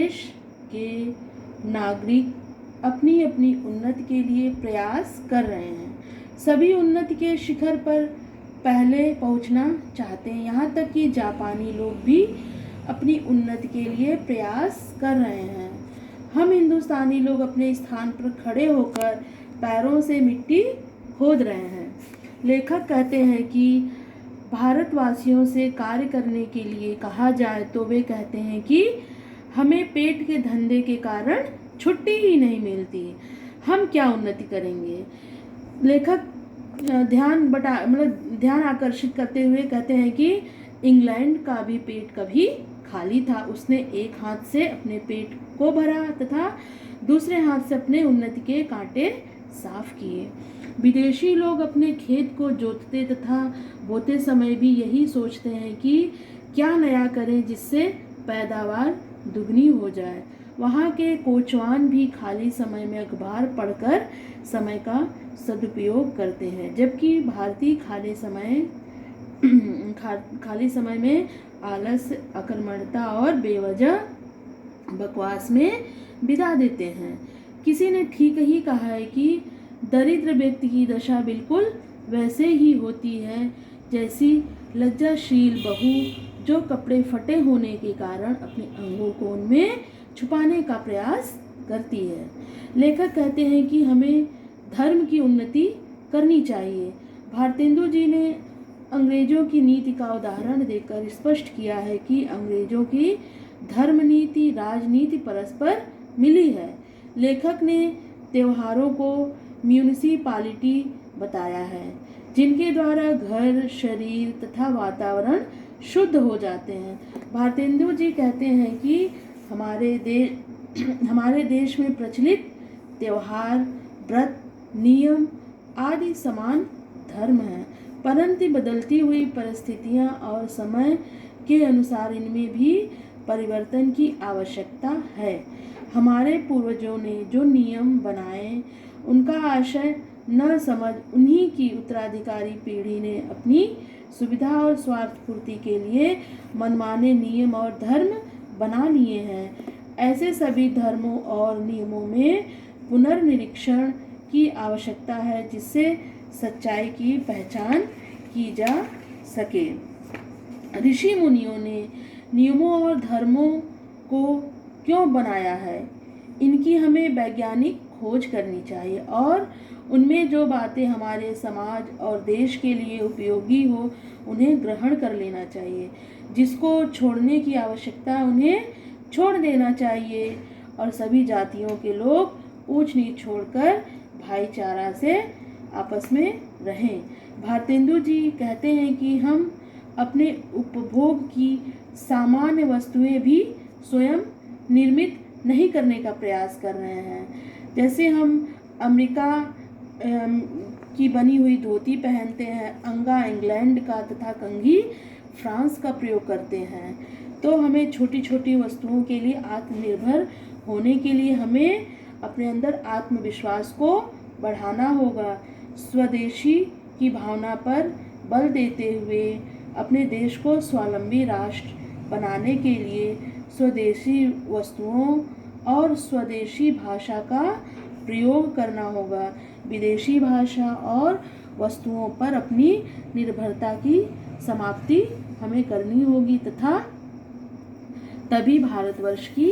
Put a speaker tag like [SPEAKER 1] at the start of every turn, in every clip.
[SPEAKER 1] देश के नागरिक अपनी अपनी उन्नति के लिए प्रयास कर रहे हैं। सभी उन्नति के शिखर पर पहले पहुंचना चाहते हैं। यहाँ तक कि जापानी लोग भी अपनी उन्नति के लिए प्रयास कर रहे हैं। हम हिंदुस्तानी लोग अपने स्थान पर खड़े होकर पैरों से मिट्टी खोद रहे हैं। लेखक कहते हैं कि भारतवासियों से कार्य करने के लिए कहा जाए तो वे कहते हैं कि हमें पेट के धंधे के कारण छुट्टी ही नहीं मिलती, हम क्या उन्नति करेंगे। लेखक ध्यान आकर्षित करते हुए कहते हैं कि इंग्लैंड का भी पेट कभी खाली था। उसने एक हाथ से अपने पेट को भरा तथा दूसरे हाथ से अपने उन्नति के कांटे साफ किए। विदेशी लोग अपने खेत को जोतते तथा बोते समय भी यही सोचते हैं कि क्या नया करें जिससे पैदावार दुगनी हो जाए। वहाँ के कोचवान भी खाली समय में अखबार पढ़कर समय का सदुपयोग करते हैं, जबकि भारतीय खाली समय में आलस, अकर्मण्यता और बेवजह बकवास में बिता देते हैं। किसी ने ठीक ही कहा है कि दरिद्र व्यक्ति की दशा बिल्कुल वैसे ही होती है जैसी लज्जाशील बहू जो कपड़े फटे होने के कारण अपने अंगों को उनमें छुपाने का प्रयास करती है। लेखक कहते हैं कि हमें धर्म की उन्नति करनी चाहिए। भारतेंदु जी ने अंग्रेजों की नीति का उदाहरण देकर स्पष्ट किया है कि अंग्रेजों की धर्म नीति राजनीति परस्पर मिली है। लेखक ने त्योहारों को म्यूनिसिपालिटी बताया है, जिनके द्वारा घर, शरीर तथा वातावरण शुद्ध हो जाते हैं। भारतेंदु जी कहते हैं कि हमारे देश में प्रचलित त्योहार, व्रत, नियम आदि समान धर्म हैं, परंतु बदलती हुई परिस्थितियां और समय के अनुसार इनमें भी परिवर्तन की आवश्यकता है। हमारे पूर्वजों ने जो नियम बनाए उनका आशय न समझ उन्हीं की उत्तराधिकारी पीढ़ी ने अपनी सुविधा और स्वार्थ पूर्ति के लिए मनमाने नियम और धर्म बना लिए हैं। ऐसे सभी धर्मों और नियमों में पुनर्निरीक्षण की आवश्यकता है, जिससे सच्चाई की पहचान की जा सके। ऋषि मुनियों ने नियमों और धर्मों को क्यों बनाया है, इनकी हमें वैज्ञानिक खोज करनी चाहिए और उनमें जो बातें हमारे समाज और देश के लिए उपयोगी हो उन्हें ग्रहण कर लेना चाहिए। जिसको छोड़ने की आवश्यकता उन्हें छोड़ देना चाहिए और सभी जातियों के लोग ऊंच नीच छोड़कर भाईचारा से आपस में रहें। भारतेंदु जी कहते हैं कि हम अपने उपभोग की सामान्य वस्तुएं भी स्वयं निर्मित नहीं करने का प्रयास कर रहे हैं। जैसे हम अमेरिका की बनी हुई धोती पहनते हैं, अंगा इंग्लैंड का तथा कंघी फ्रांस का प्रयोग करते हैं, तो हमें छोटी छोटी वस्तुओं के लिए आत्मनिर्भर होने के लिए हमें अपने अंदर आत्मविश्वास को बढ़ाना होगा। स्वदेशी की भावना पर बल देते हुए अपने देश को स्वावलंबी राष्ट्र बनाने के लिए स्वदेशी वस्तुओं और स्वदेशी भाषा का प्रयोग करना होगा। विदेशी भाषा और वस्तुओं पर अपनी निर्भरता की समाप्ति हमें करनी होगी तथा तभी भारतवर्ष की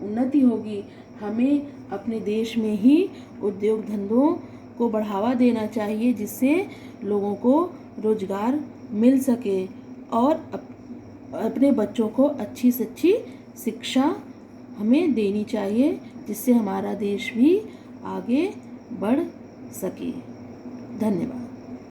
[SPEAKER 1] उन्नति होगी। हमें अपने देश में ही उद्योग धंधों को बढ़ावा देना चाहिए, जिससे लोगों को रोजगार मिल सके और अपने बच्चों को अच्छी से अच्छी शिक्षा हमें देनी चाहिए, जिससे हमारा देश भी आगे बढ़ सके। धन्यवाद।